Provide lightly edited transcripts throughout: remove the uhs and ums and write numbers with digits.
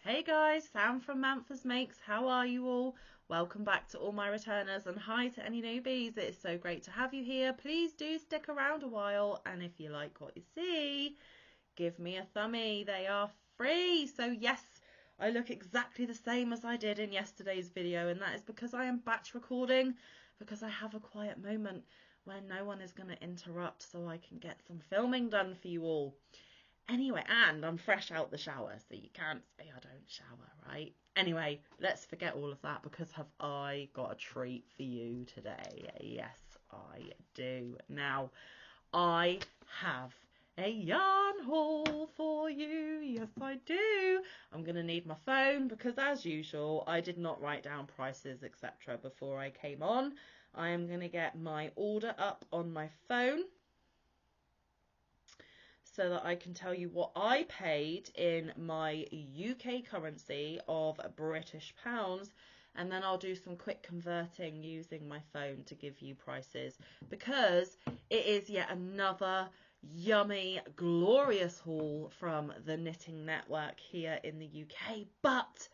Hey guys, Sam from Manfa's Makes. How are you all? Welcome back to all my returners and hi to any newbies. It is so great to have you here. Please do stick around a while, and if you like what you see, give me a thumbie. They are free. So yes, I look exactly the same as I did in yesterday's video, and that is because I am batch recording, because I have a quiet moment where no one is going to interrupt so I can get some filming done for you all. Anyway, and I'm fresh out the shower, so you can't say I don't shower, right? Anyway, let's forget all of that because have I got a treat for you today? Yes, I do. Now, I have a yarn haul for you. Yes, I do. I'm going to need my phone because, as usual, I did not write down prices, etc. before I came on. I am going to get my order up on my phone, so that I can tell you what I paid in my UK currency of British pounds, and then I'll do some quick converting using my phone to give you prices, because it is yet another yummy, glorious haul from the Knitting Network here in the UK, but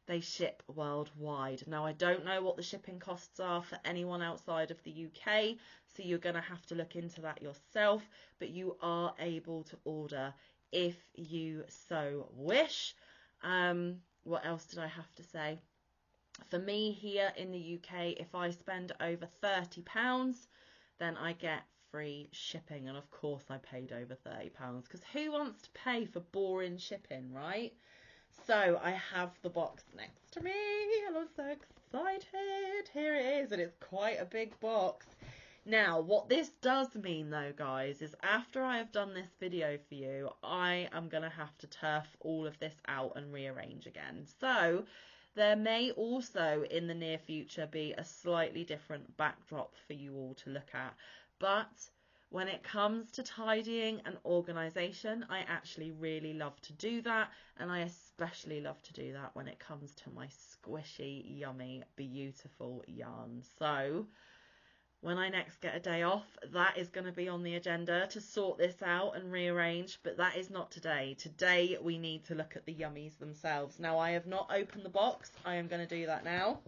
they ship worldwide. Now, I don't know what the shipping costs are for anyone outside of the UK, so you're going to have to look into that yourself, but you are able to order if you so wish. What else did I have to say? For me here in the UK, if I spend over £30, then I get free shipping, and of course I paid over £30 because who wants to pay for boring shipping, right? So I have the box next to me and I'm so excited. Here it is, and it's quite a big box. Now, what this does mean though, guys, is after I have done this video for you, I am going to have to turf all of this out and rearrange again. So there may also in the near future be a slightly different backdrop for you all to look at. But when it comes to tidying and organisation, I actually really love to do that, and I especially love to do that when it comes to my squishy, yummy, beautiful yarn. So when I next get a day off, that is going to be on the agenda to sort this out and rearrange, but that is not today. Today we need to look at the yummies themselves. Now, I have not opened the box. I am going to do that now.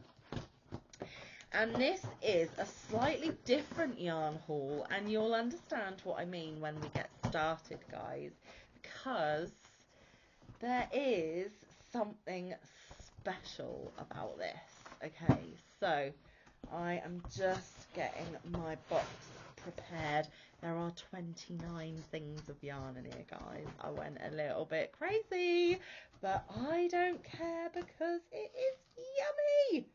And this is a slightly different yarn haul, and you'll understand what I mean when we get started, guys, because there is something special about this. Okay, so I am just getting my box prepared. There are 29 things of yarn in here, guys. I went a little bit crazy, but I don't care because it is yummy.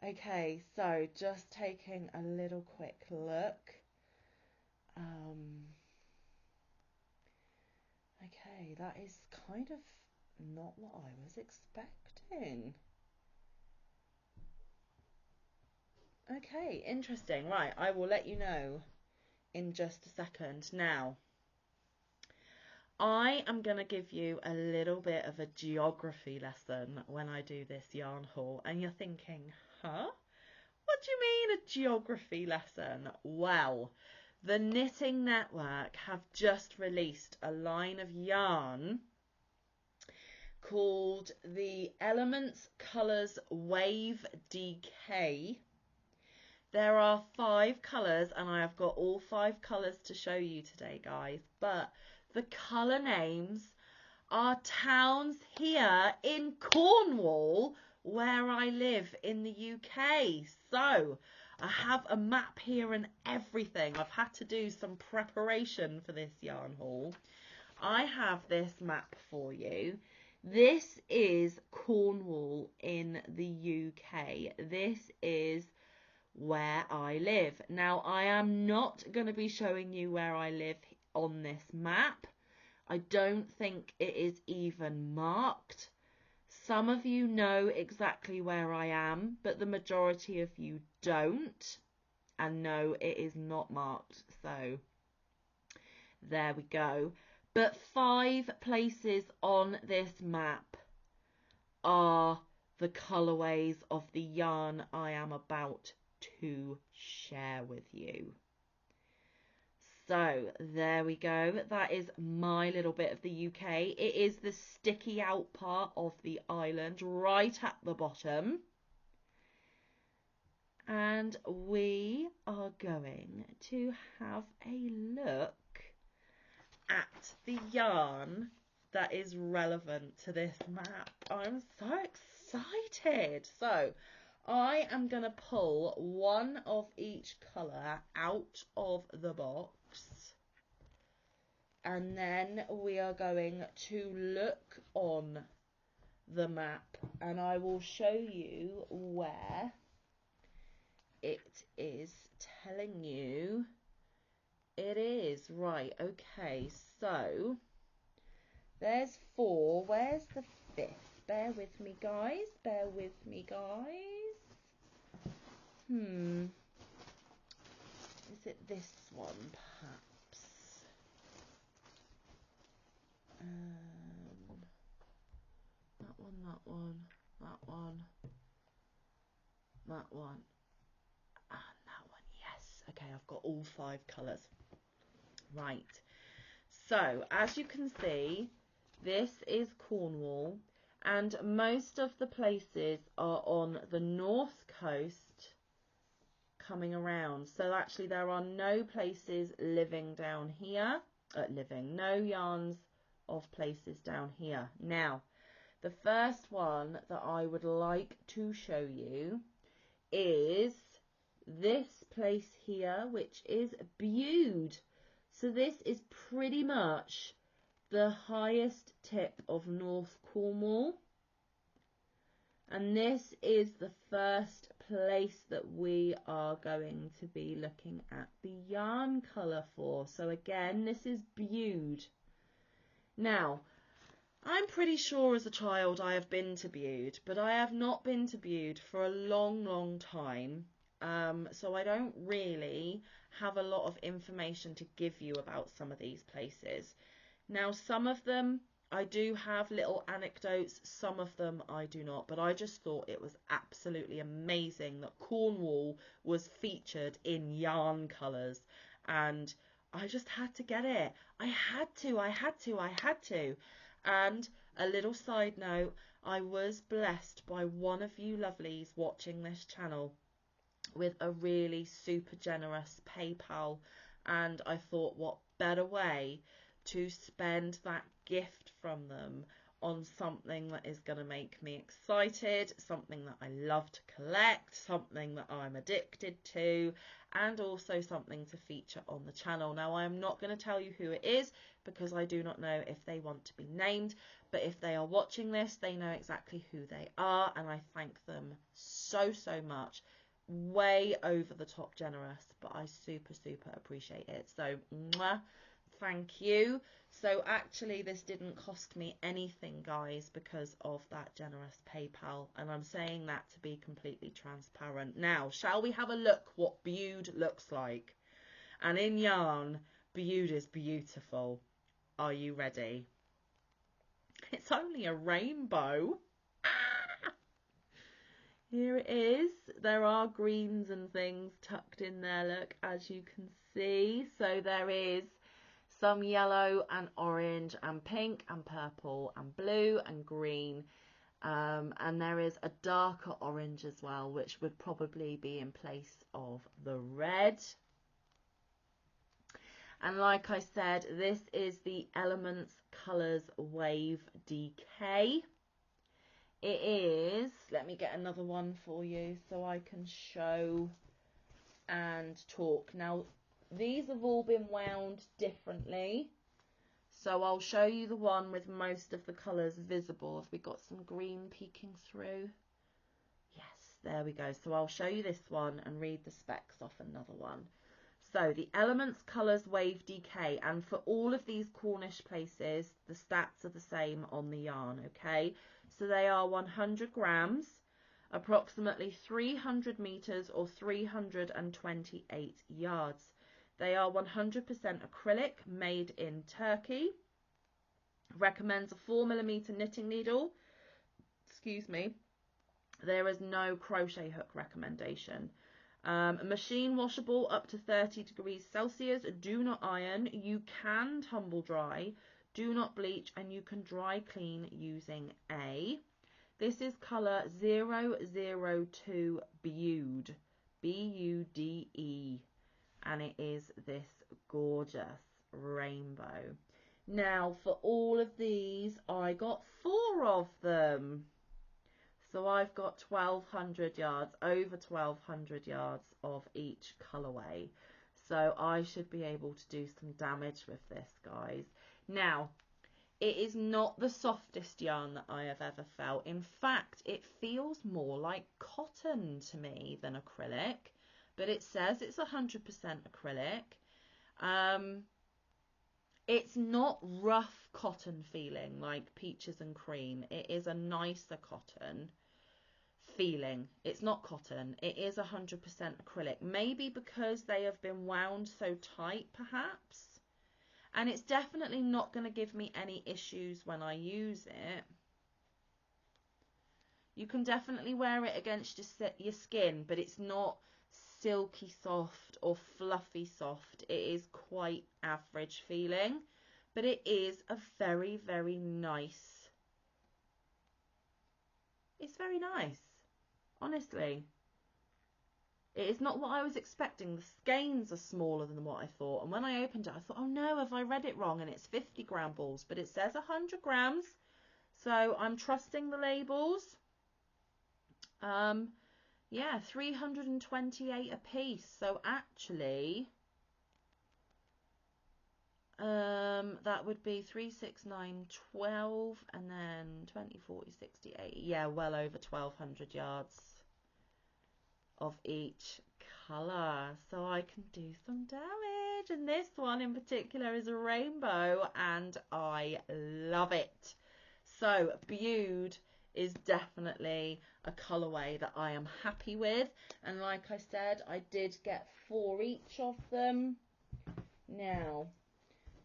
Okay, so just taking a little quick look. Okay, that is kind of not what I was expecting. Okay, interesting. Right, I will let you know in just a second. Now, I am going to give you a little bit of a geography lesson when I do this yarn haul, and you're thinking, huh? What do you mean a geography lesson? Well, the Knitting Network have just released a line of yarn called the Elements Colours Wave Decay. There are 5 colours, and I have got all 5 colours to show you today, guys, but the colour names are towns here in Cornwall, where I live in the UK. So I have a map here and everything. I've had to do some preparation for this yarn haul. I have this map for you. This is Cornwall in the UK. This is where I live. Now, I am not going to be showing you where I live on this map. I don't think it is even marked. Some of you know exactly where I am, but the majority of you don't. And no, it is not marked. So there we go. But 5 places on this map are the colourways of the yarn I am about to share with you. So there we go. That is my little bit of the UK. It is the sticky out part of the island right at the bottom. And we are going to have a look at the yarn that is relevant to this map. I'm so excited. So I am going to pull one of each colour out of the box. And then we are going to look on the map and I will show you where it is telling you it is. Right, okay, so there's 4. Where's the 5th? Bear with me, guys. Bear with me, guys. Is it this one, perhaps? That one, that one, that one, that one, and that one. Yes. Okay, I've got all 5 colours. Right. So, as you can see, this is Cornwall, and most of the places are on the north coast coming around. So actually there are no places living down here, no yarns of places down here. Now, the first one that I would like to show you is this place here, which is Bude. So this is pretty much the highest tip of North Cornwall. And this is the first place that we are going to be looking at the yarn colour for. So again, this is Bude. Now, I'm pretty sure as a child I have been to Bude, but I have not been to Bude for a long, long time. So I don't really have a lot of information to give you about some of these places. Now, some of them I do have little anecdotes, some of them I do not, but I just thought it was absolutely amazing that Cornwall was featured in yarn colours, and I just had to get it. I had to. And a little side note, I was blessed by one of you lovelies watching this channel with a really super generous PayPal, and I thought, what better way to spend that gift from them on something that is going to make me excited, something that I love to collect, something that I'm addicted to, and also something to feature on the channel. Now, I am not going to tell you who it is because I do not know if they want to be named, but if they are watching this, they know exactly who they are, and I thank them so much. Way over the top generous, but I super appreciate it. So mwah, thank you. So actually this didn't cost me anything, guys, because of that generous PayPal, and I'm saying that to be completely transparent. Now, shall we have a look what Bude looks like? And in yarn, Bude is beautiful. Are you ready? It's only a rainbow. Here it is. There are greens and things tucked in there, look, as you can see. So there is some yellow and orange and pink and purple and blue and green. And there is a darker orange as well, which would probably be in place of the red. And like I said, this is the Elements Colours Wave DK. It is, let me get another one for you so I can show and talk. Now, these have all been wound differently. So I'll show you the one with most of the colours visible. Have we got some green peeking through? Yes, there we go. So I'll show you this one and read the specs off another one. So the Elements Colours Wave DK, and for all of these Cornish places, the stats are the same on the yarn, okay? So they are 100 grams, approximately 300 metres or 328 yards. They are 100% acrylic, made in Turkey. Recommends a 4mm knitting needle. Excuse me. There is no crochet hook recommendation. Machine washable up to 30 degrees Celsius. Do not iron. You can tumble dry. Do not bleach, and you can dry clean using A. This is colour 002 Bude. Bude. And it is this gorgeous rainbow. Now, for all of these, I got 4 of them. So I've got 1,200 yards, over 1,200 yards of each colourway. So I should be able to do some damage with this, guys. Now, it is not the softest yarn that I have ever felt. In fact, it feels more like cotton to me than acrylic. But it says it's 100% acrylic. It's not rough cotton feeling like peaches and cream. It is a nicer cotton feeling. It's not cotton. It is 100% acrylic. Maybe because they have been wound so tight, perhaps. And it's definitely not going to give me any issues when I use it. You can definitely wear it against your skin, but it's not silky soft or fluffy soft. It is quite average feeling, but it is a very, very nice. It's very nice, honestly. It is not what I was expecting. The skeins are smaller than what I thought, and when I opened it I thought, oh no, have I read it wrong? And it's 50 gram balls, but it says 100 grams, so I'm trusting the labels. Yeah, 328 a piece. So actually, that would be 3, 6, 9, 12, and then 20, 40, 60, 80. Yeah, well over 1,200 yards of each colour. So I can do some damage. And this one in particular is a rainbow, and I love it. So Bude is definitely a colourway that I am happy with, and like I said, I did get 4 each of them. Now,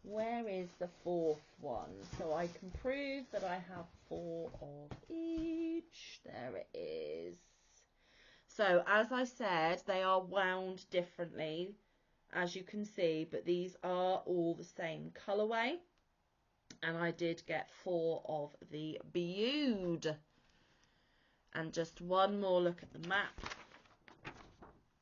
where is the 4th one? So I can prove that I have 4 of each. There it is. So as I said, they are wound differently, as you can see, but these are all the same colourway. And I did get 4 of the Bude. And just one more look at the map.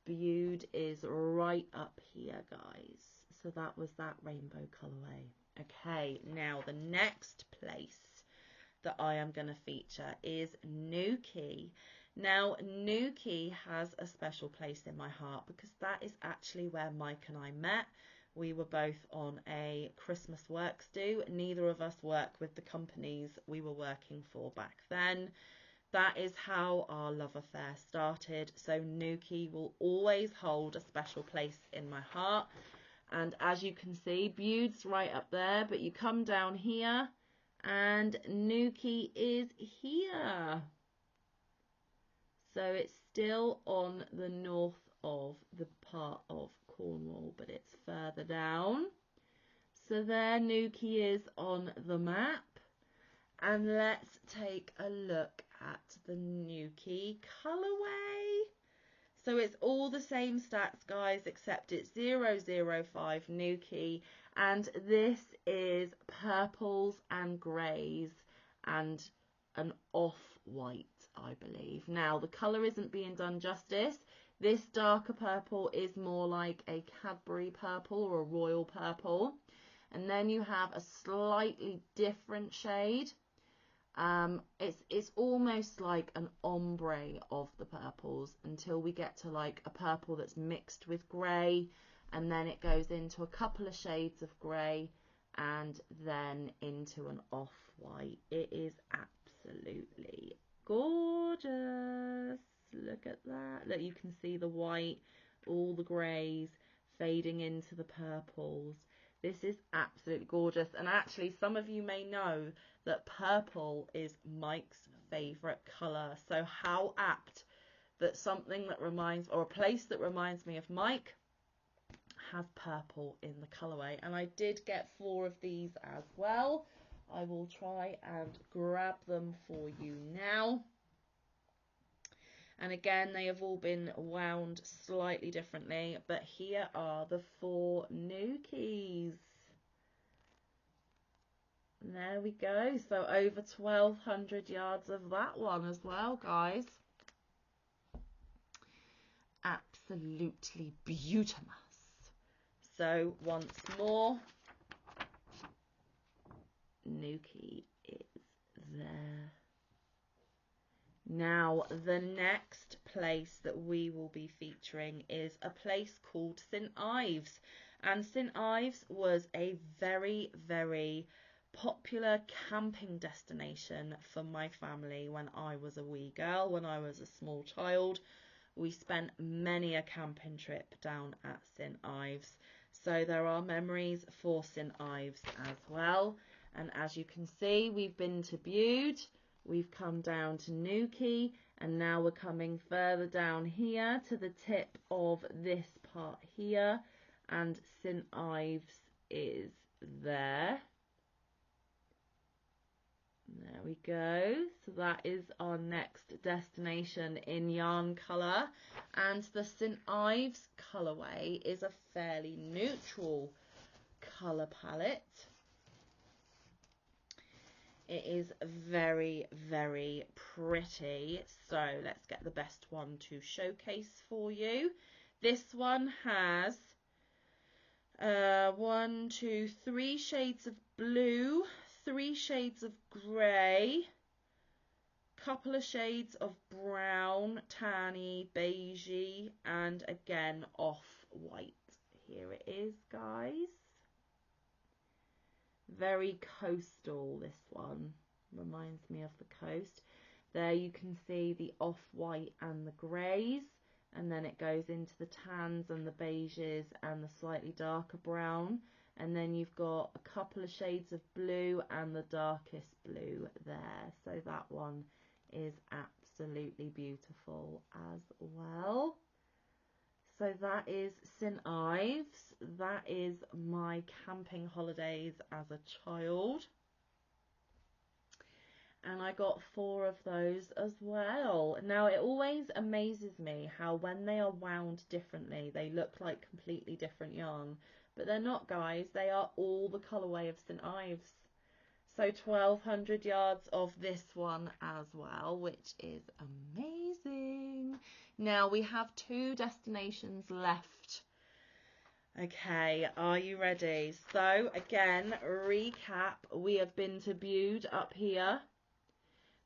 Bude is right up here, guys. So that was that rainbow colourway. Okay, now the next place that I am going to feature is Newquay. Now, Newquay has a special place in my heart because that is actually where Mike and I met. We were both on a Christmas works do. Neither of us work with the companies we were working for back then. That is how our love affair started. So Newquay will always hold a special place in my heart. And as you can see, Bude's right up there, but you come down here and Newquay is here. So it's still on the north of the part of Cornwall, but it's further down. So there Newquay is on the map. And let's take a look at the Newquay colourway. So it's all the same stats, guys, except it's 005 Newquay. And this is purples and greys and an off-white, I believe. Now, the colour isn't being done justice. This darker purple is more like a Cadbury purple or a royal purple. And then you have a slightly different shade. It's almost like an ombre of the purples until we get to like a purple that's mixed with grey, and then it goes into a couple of shades of grey and then into an off-white. It is absolutely gorgeous. Look at that. Look, you can see the white, all the greys fading into the purples. This is absolutely gorgeous. And actually, some of you may know that purple is Mike's favourite colour. So how apt that something that reminds, or a place that reminds me of Mike, has purple in the colourway. And I did get 4 of these as well. I will try and grab them for you now. And again, they have all been wound slightly differently, but here are the 4 Nukies. There we go. So over 1,200 yards of that one as well, guys. Absolutely beautiful. So once more, Nuki is there. Now, the next place that we will be featuring is a place called Syn Ives. And Syn Ives was a very, very popular camping destination for my family when I was a wee girl, when I was a small child. We spent many a camping trip down at Syn Ives. So there are memories for Syn Ives as well. And as you can see, we've been to Bude, we've come down to Nuki, and now we're coming further down here to the tip of this part here, and Syn Ives is there. There we go. So that is our next destination in yarn colour, and the Syn Ives colourway is a fairly neutral colour palette. It is very, very pretty. So let's get the best one to showcase for you. This one has 1, 2, 3 shades of blue, 3 shades of grey, couple of shades of brown, tanny, beigey, and again off-white. Here it is, guys. Very coastal, this one. Reminds me of the coast. There you can see the off-white and the greys, and then it goes into the tans and the beiges and the slightly darker brown, and then you've got a couple of shades of blue and the darkest blue there. So that one is absolutely beautiful as well. So that is Syn Ives. That is my camping holidays as a child. And I got 4 of those as well. Now, it always amazes me how when they are wound differently, they look like completely different yarn. But they're not, guys. They are all the colourway of Syn Ives. So 1,200 yards of this one as well, which is amazing. Now we have 2 destinations left. Okay, are you ready? So again, recap, we have been to Bude up here.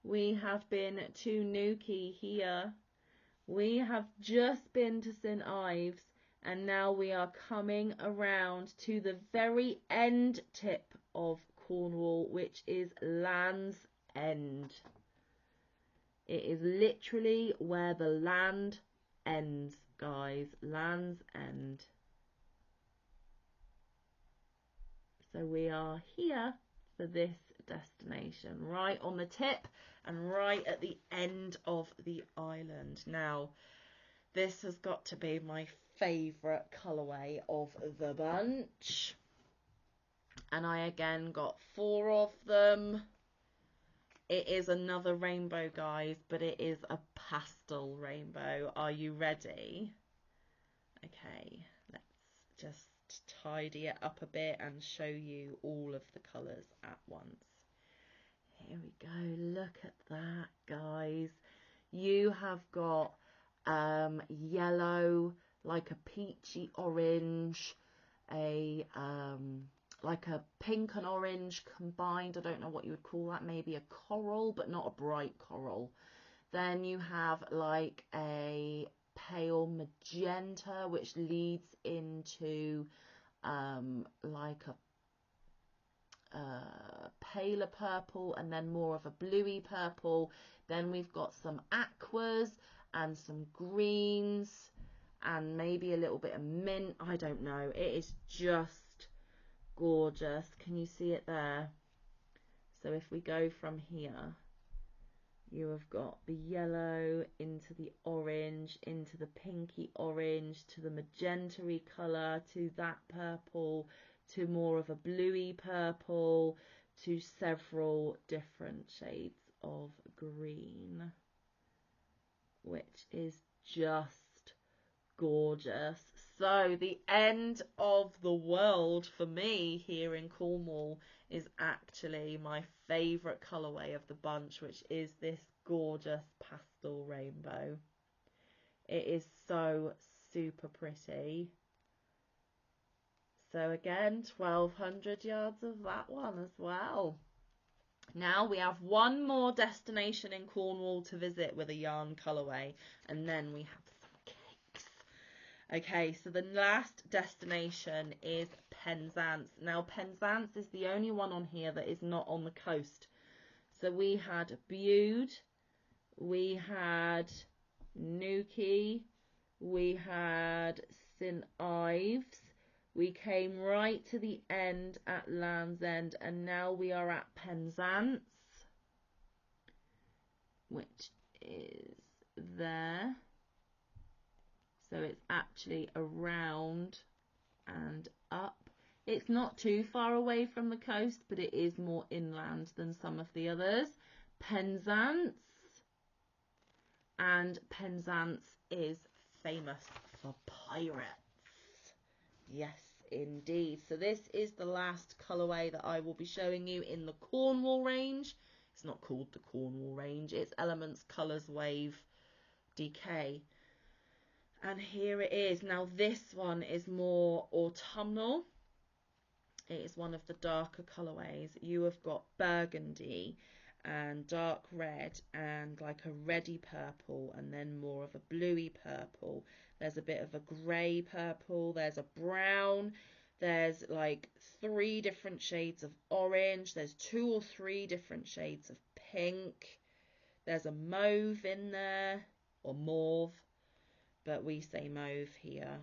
We have been to Nuki here. We have just been to Syn Ives, and now we are coming around to the very end tip of Cornwall, which is Land's End. It is literally where the land ends, guys. Land's End. So we are here for this destination, right on the tip and right at the end of the island. Now, this has got to be my favourite colourway of the bunch. And I again got 4 of them. It is another rainbow, guys, but it is a pastel rainbow. Are you ready? Okay, let's just tidy it up a bit and show you all of the colours at once. Here we go. Look at that, guys. You have got yellow, like a peachy orange, like a pink and orange combined. I don't know what you would call that. Maybe a coral, but not a bright coral. Then you have like a pale magenta, which leads into like a paler purple, and then more of a bluey purple. Then we've got some aquas and some greens and maybe a little bit of mint. I don't know. It is just gorgeous. Can you see it there? So if we go from here, you have got the yellow into the orange, into the pinky orange, to the magenta-y colour, to that purple, to more of a bluey purple, to several different shades of green. which is just gorgeous. So the end of the world for me here in Cornwall is actually my favourite colourway of the bunch, which is this gorgeous pastel rainbow. It is so super pretty. So again, 1200 yards of that one as well. Now we have one more destination in Cornwall to visit with a yarn colourway, and then we have some cakes. Okay, so the last destination is Penzance. Now Penzance is the only one on here that is not on the coast. So we had Bude, we had Newquay, we had Syn Ives, we came right to the end at Land's End, and now we are at Penzance, which is there. So it's actually around and up. It's not too far away from the coast, but it is more inland than some of the others. Penzance. And Penzance is famous for pirates. Yes, indeed. So this is the last colourway that I will be showing you in the Cornwall range. It's not called the Cornwall range. It's Elements Colours Wave Decay. And here it is. Now this one is more autumnal. It is one of the darker colourways. You have got burgundy and dark red and like a reddy purple, and then more of a bluey purple. There's a bit of a grey purple. There's a brown. There's like 3 different shades of orange. There's 2 or 3 different shades of pink. There's a mauve in there, or mauve, but we say mauve here.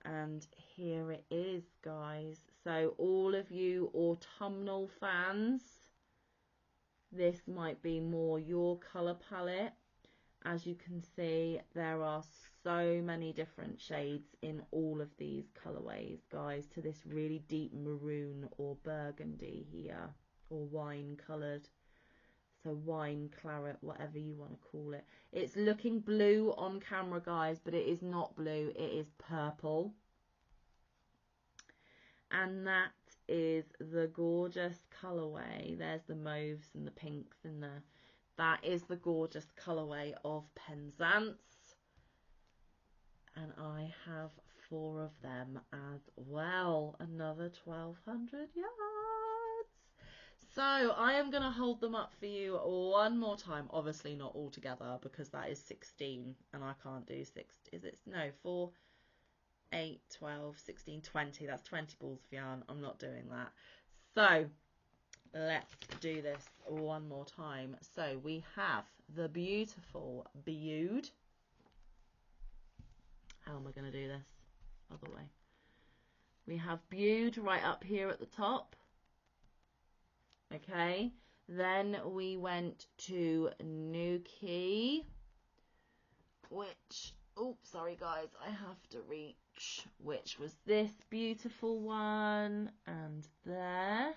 And here it is, guys. So all of you autumnal fans, this might be more your colour palette. As you can see, there are so many different shades in all of these colourways, guys, to this really deep maroon or burgundy here, or wine coloured. So wine, claret, whatever you want to call it. It's looking blue on camera, guys, but it is not blue. It is purple. And that is the gorgeous colourway. There's the mauves and the pinks in there. That is the gorgeous colourway of Penzance. And I have 4 of them as well. Another 1200 yards. So I am going to hold them up for you one more time. Obviously not all together, because that is 16 and I can't do 6. Is it? No, 4, 8, 12, 16, 20. That's 20 balls of yarn. I'm not doing that. So let's do this one more time. So we have the beautiful Bude. How am I going to do this? Other way. We have Bude right up here at the top. Okay. Then we went to Newquay, which, oh, sorry guys, I have to reach, which was this beautiful one, and there,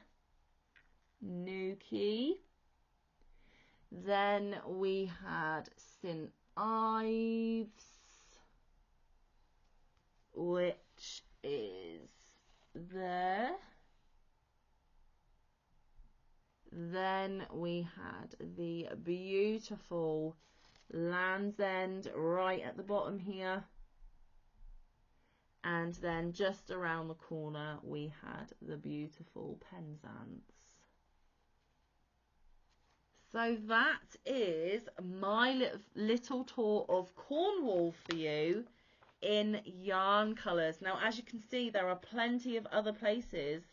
Newquay. Then we had Syn Ives, which is there. Then we had the beautiful Land's End right at the bottom here. And then just around the corner we had the beautiful Penzance. So that is my little tour of Cornwall for you in yarn colours. Now, as you can see, there are plenty of other places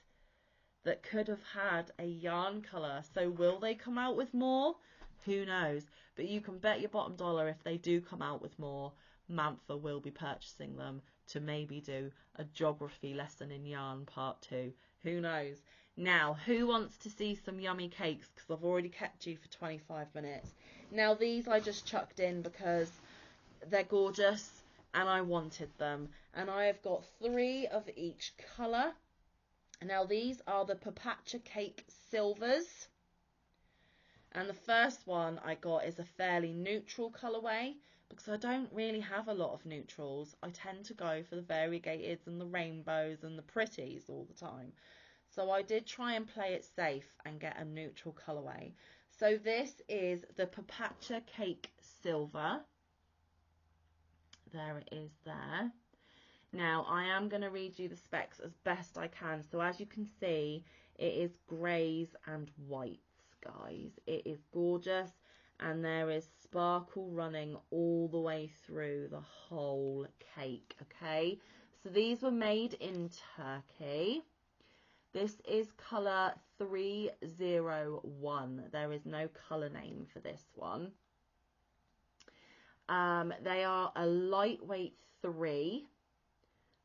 that could have had a yarn colour. So will they come out with more? Who knows? But you can bet your bottom dollar if they do come out with more, Manfa will be purchasing them to maybe do a geography lesson in yarn part 2. Who knows? Now, who wants to see some yummy cakes? Because I've already kept you for 25 minutes. Now, these I just chucked in because they're gorgeous and I wanted them. And I have got 3 of each colour. Now these are the Papacha Cake Silvers. And the first one I got is a fairly neutral colourway because I don't really have a lot of neutrals. I tend to go for the variegateds and the rainbows and the pretties all the time. So I did try and play it safe and get a neutral colourway. So this is the Papacha Cake Silver. There it is there. Now I am going to read you the specs as best I can. So as you can see, it is greys and whites, guys. It is gorgeous, and there is sparkle running all the way through the whole cake, okay? So these were made in Turkey. This is colour 301. There is no colour name for this one. They are a lightweight 3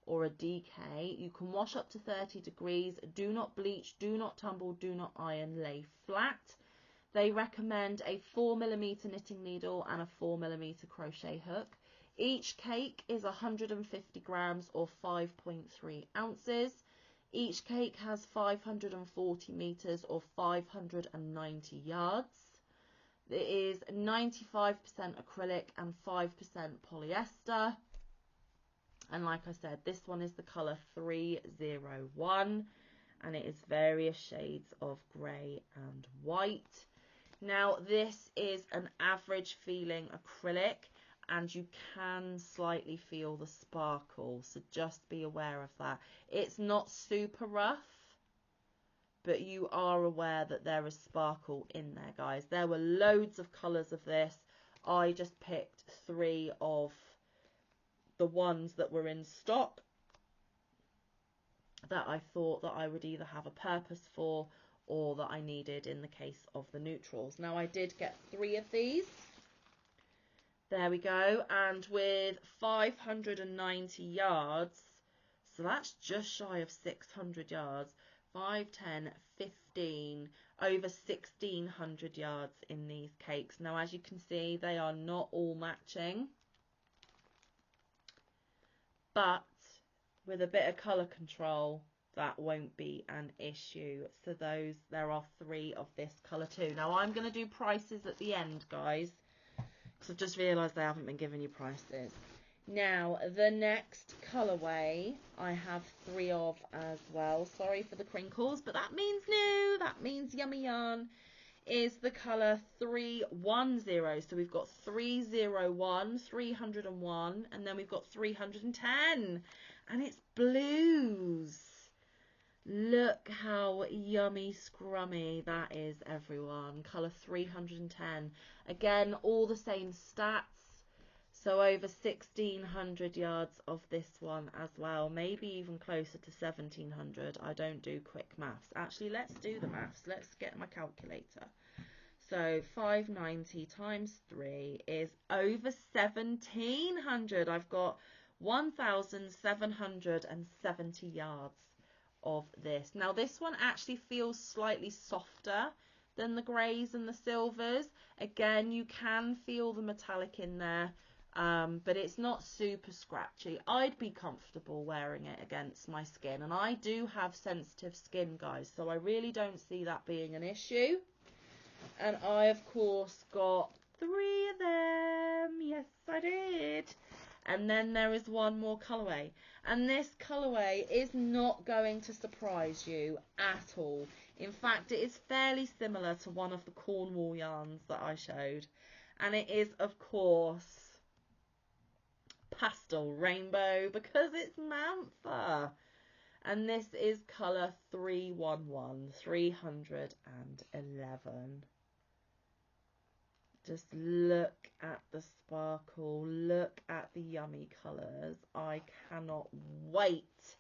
or a DK. You can wash up to 30 degrees. Do not bleach, do not tumble, do not iron, lay flat. They recommend a 4mm knitting needle and a 4mm crochet hook. Each cake is 150 grams or 5.3 ounces. Each cake has 540 meters or 590 yards. It is 95% acrylic and 5% polyester. And like I said, this one is the colour 301, and it is various shades of grey and white. Now this is an average feeling acrylic, and you can slightly feel the sparkle, so just be aware of that. It's not super rough, but you are aware that there is sparkle in there, guys. There were loads of colours of this. I just picked 3 of the ones that were in stock that I thought that I would either have a purpose for or that I needed in the case of the neutrals. Now I did get 3 of these. There we go, and with 590 yards, so that's just shy of 600 yards, 5, 10, 15, over 1,600 yards in these cakes. Now as you can see, they are not all matching, but with a bit of colour control, that won't be an issue. So there are 3 of this colour too. Now I'm going to do prices at the end, guys, because I've just realised I haven't been giving you prices. Now the next colourway I have 3 of as well. Sorry for the crinkles, but that means new. That means yummy yarn. Is the colour 310. So we've got 301, 301, and then we've got 310, and it's blues. Look how yummy scrummy that is, everyone. Colour 310. Again, all the same stats. So over 1,600 yards of this one as well. Maybe even closer to 1,700. I don't do quick maths. Actually, let's do the maths. Let's get my calculator. So 590 times 3 is over 1,700. I've got 1,770 yards of this. Now this one actually feels slightly softer than the greys and the silvers. Again, you can feel the metallic in there, but it's not super scratchy. I'd be comfortable wearing it against my skin, and I do have sensitive skin, guys, so I really don't see that being an issue. And I of course got 3 of them. Yes, I did. And then there is one more colourway, and this colourway is not going to surprise you at all. In fact, it is fairly similar to one of the Cornwall yarns that I showed, and it is of course pastel rainbow because it's Manfa, and this is colour 311, 311. Just look at the sparkle, look at the yummy colours. I cannot wait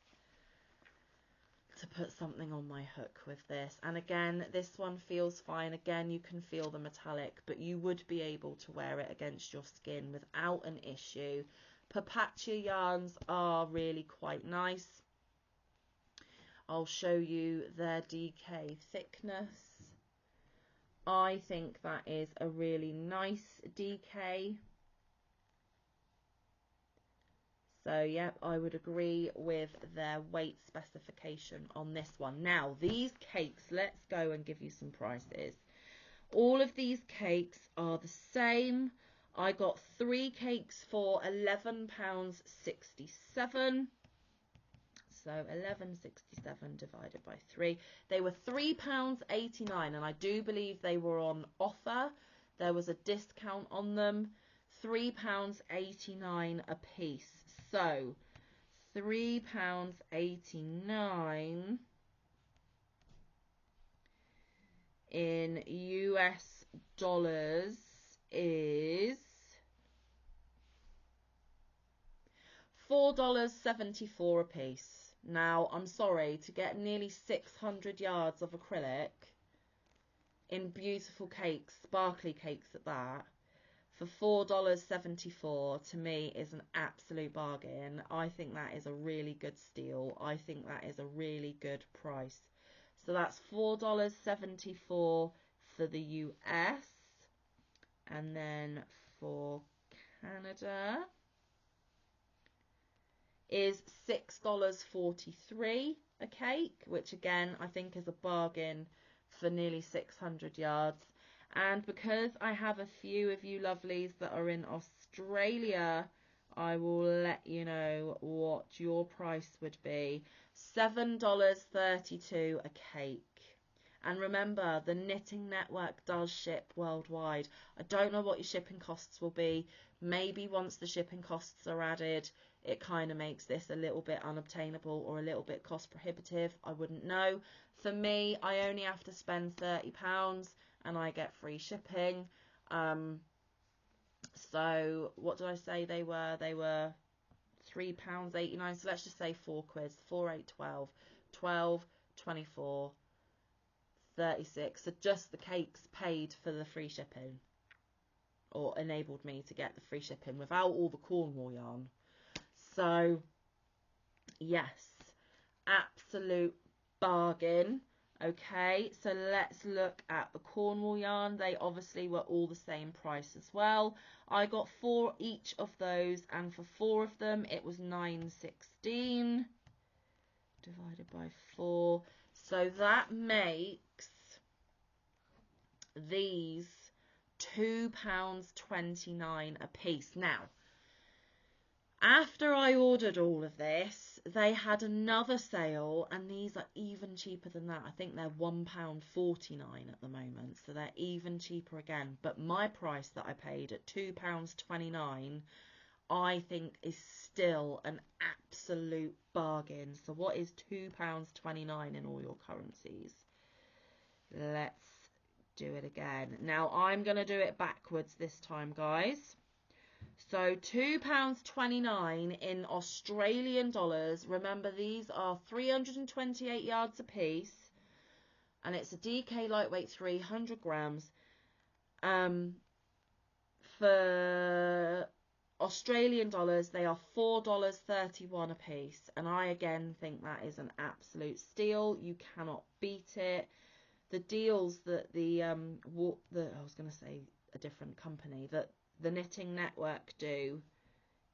to put something on my hook with this. And again, this one feels fine. Again, you can feel the metallic, but you would be able to wear it against your skin without an issue. Papacha yarns are really quite nice. I'll show you their DK thickness. I think that is a really nice DK. So, yep, I would agree with their weight specification on this one. Now, these cakes, let's go and give you some prices. All of these cakes are the same. I got 3 cakes for £11.67. So 11.67 divided by 3. They were £3.89, and I do believe they were on offer. There was a discount on them. £3.89 a piece. So £3.89 in US dollars is $4.74 a piece. Now, I'm sorry, to get nearly 600 yards of acrylic in beautiful cakes, sparkly cakes at that, for $4.74 to me is an absolute bargain. I think that is a really good steal. I think that is a really good price. So that's $4.74 for the US, and then for Canada is $6.43 a cake, which again I think is a bargain for nearly 600 yards. And because I have a few of you lovelies that are in Australia, I will let you know what your price would be. $7.32 a cake. And remember, the Knitting Network does ship worldwide. I don't know what your shipping costs will be. Maybe once the shipping costs are added, it kind of makes this a little bit unobtainable or a little bit cost prohibitive. I wouldn't know. For me, I only have to spend £30 and I get free shipping. So what did I say they were? They were £3.89. So let's just say 4 quid. 4, 8, 12. 12, 24, 36. So just the cakes paid for the free shipping, or enabled me to get the free shipping without all the Cornwall yarn. So yes, absolute bargain. Okay, so let's look at the Cornwall yarn. They obviously were all the same price as well. I got 4 each of those, and for 4 of them it was £9.16 divided by 4. So that makes these £2.29 a piece. Now, after I ordered all of this, they had another sale, and these are even cheaper than that. I think they're £1.49 at the moment, so they're even cheaper again. But my price that I paid at £2.29, I think is still an absolute bargain. So what is £2.29 in all your currencies? Let's do it again. Now, I'm going to do it backwards this time, guys. So £2.29 in Australian dollars. Remember, these are 328 yards a piece, and it's a DK lightweight 300 grams. For Australian dollars, they are $4.31 a piece, and I again think that is an absolute steal. You cannot beat it. The deals that I was going to say a different company, that the Knitting Network do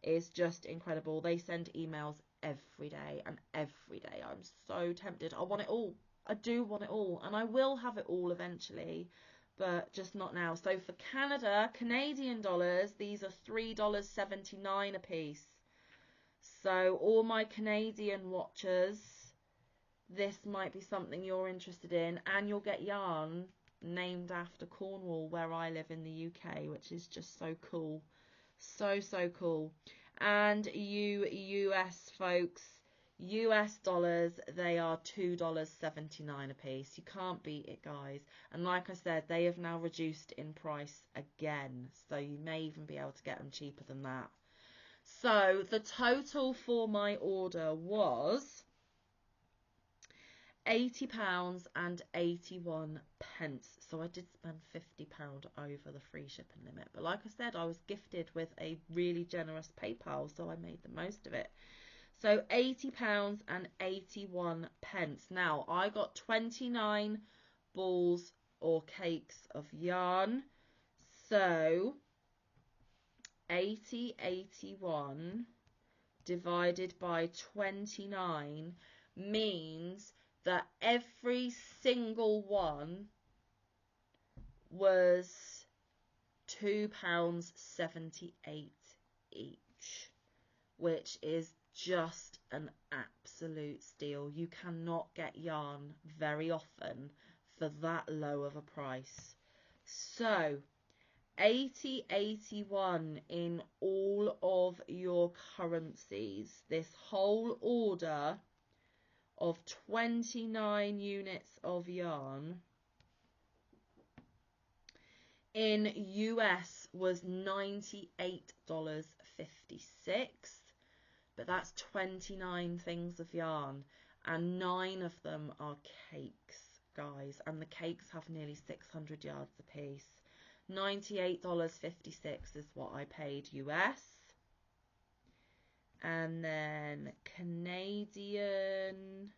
is just incredible. They send emails every day, and every day I'm so tempted. I want it all. I do want it all, and I will have it all eventually, but just not now. So for Canada, Canadian dollars, these are $3.79 a piece. So all my Canadian watchers, this might be something you're interested in, and you'll get yarn named after Cornwall, where I live in the UK, which is just so cool. So cool. And you US folks, US dollars, they are $2.79 a piece. You can't beat it, guys. And like I said, they have now reduced in price again, so you may even be able to get them cheaper than that. So the total for my order was £80.81. So I did spend £50 over the free shipping limit, but like I said, I was gifted with a really generous PayPal, so I made the most of it. So £80.81. Now, I got 29 balls or cakes of yarn, so 80.81 divided by 29 means that every single one was £2.78 each, which is just an absolute steal. You cannot get yarn very often for that low of a price. So 80.81 in all of your currencies. This whole order of 29 units of yarn in US was $98.56, but that's 29 things of yarn, and 9 of them are cakes, guys, and the cakes have nearly 600 yards apiece. $98.56 is what I paid US. And then Canadian,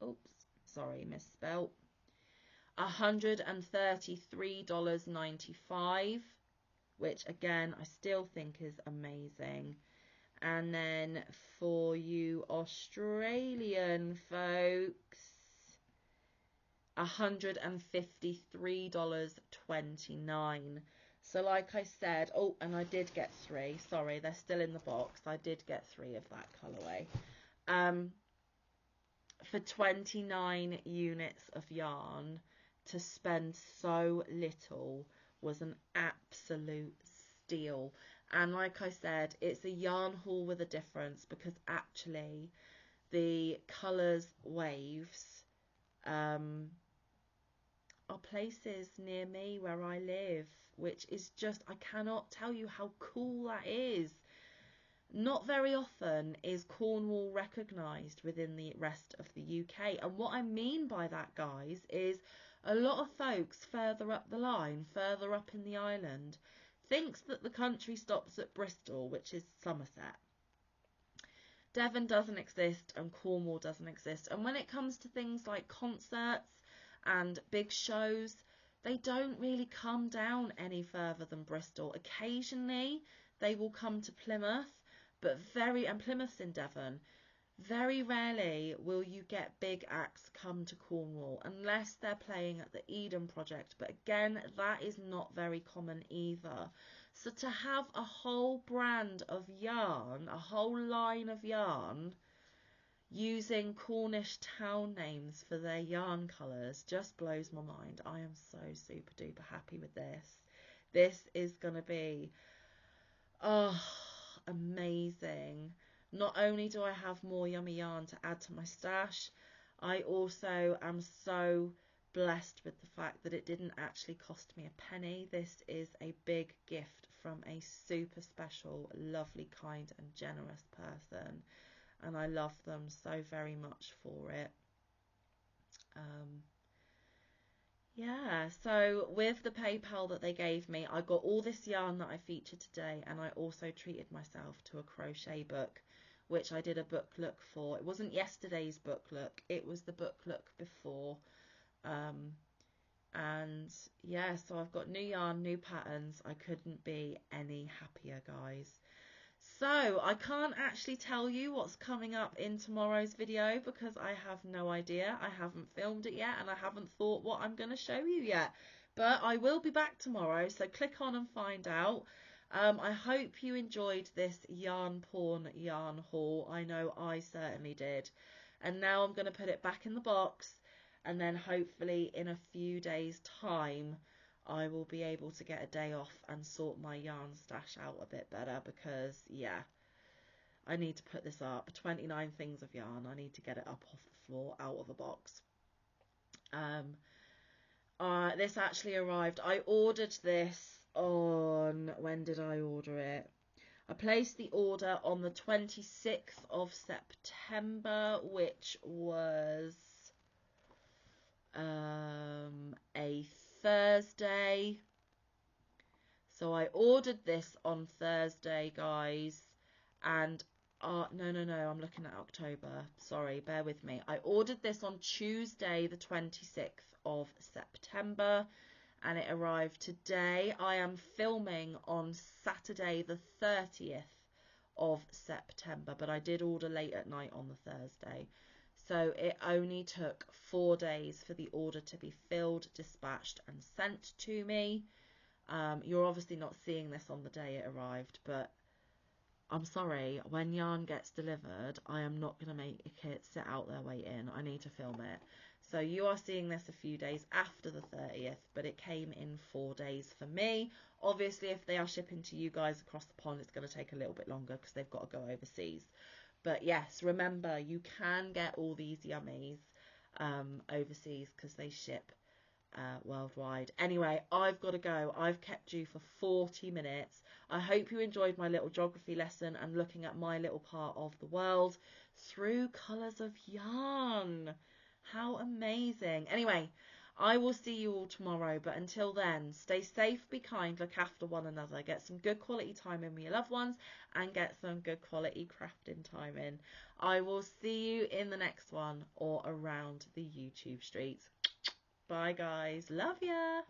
oops, sorry, misspelt, $133.95, which again I still think is amazing. And then for you Australian folks, $153.29. So like I said, oh, and I did get 3. Sorry, they're still in the box. I did get 3 of that colourway. For 29 units of yarn, to spend so little was an absolute steal. And like I said, it's a yarn haul with a difference, because actually the colours waves are places near me where I live, which is just, I cannot tell you how cool that is. Not very often is Cornwall recognised within the rest of the UK. And what I mean by that, guys, is a lot of folks further up the line, further up in the island, thinks that the country stops at Bristol, which is Somerset. Devon doesn't exist and Cornwall doesn't exist. And when it comes to things like concerts and big shows, they don't really come down any further than Bristol. Occasionally they will come to Plymouth, but and Plymouth's in Devon. Very rarely will you get big acts come to Cornwall unless they're playing at the Eden Project, but again, that is not very common either. So to have a whole brand of yarn, a whole line of yarn, using Cornish town names for their yarn colours just blows my mind. I am so super duper happy with this. This is going to be, oh, amazing. Not only do I have more yummy yarn to add to my stash, I also am so blessed with the fact that it didn't actually cost me a penny. This is a big gift from a super special, lovely, kind and generous person, and I love them so very much for it. Yeah, so with the PayPal that they gave me, I got all this yarn that I featured today, and I also treated myself to a crochet book, which I did a book look for. It wasn't yesterday's book look, it was the book look before. And yeah, so I've got new yarn, new patterns. I couldn't be any happier, guys. So I can't actually tell you what's coming up in tomorrow's video because I have no idea. I haven't filmed it yet and I haven't thought what I'm going to show you yet. But I will be back tomorrow, so click on and find out. I hope you enjoyed this yarn porn yarn haul. I know I certainly did. And now I'm going to put it back in the box, and then hopefully in a few days' time I will be able to get a day off and sort my yarn stash out a bit better, because yeah, I need to put this up. 29 things of yarn, I need to get it up off the floor, out of a box. This actually arrived, I ordered this on, when did I order it? I placed the order on the 26th of September, which was a Thursday. So I ordered this on Thursday, guys, and no, I'm looking at October, sorry, bear with me. I ordered this on Tuesday the 26th of September, and it arrived today. I am filming on Saturday the 30th of September, but I did order late at night on the Thursday. So it only took 4 days for the order to be filled, dispatched and sent to me. You're obviously not seeing this on the day it arrived, but I'm sorry, when yarn gets delivered, I am not going to make it sit out there waiting. I need to film it. So you are seeing this a few days after the 30th, but it came in 4 days for me. Obviously, if they are shipping to you guys across the pond, it's going to take a little bit longer because they've got to go overseas. But yes, remember, you can get all these yummies overseas because they ship worldwide. Anyway, I've got to go. I've kept you for 40 minutes. I hope you enjoyed my little geography lesson and looking at my little part of the world through colours of yarn. How amazing. Anyway, I will see you all tomorrow, but until then, stay safe, be kind, look after one another, get some good quality time in with your loved ones, and get some good quality crafting time in. I will see you in the next one or around the YouTube streets. Bye guys, love ya.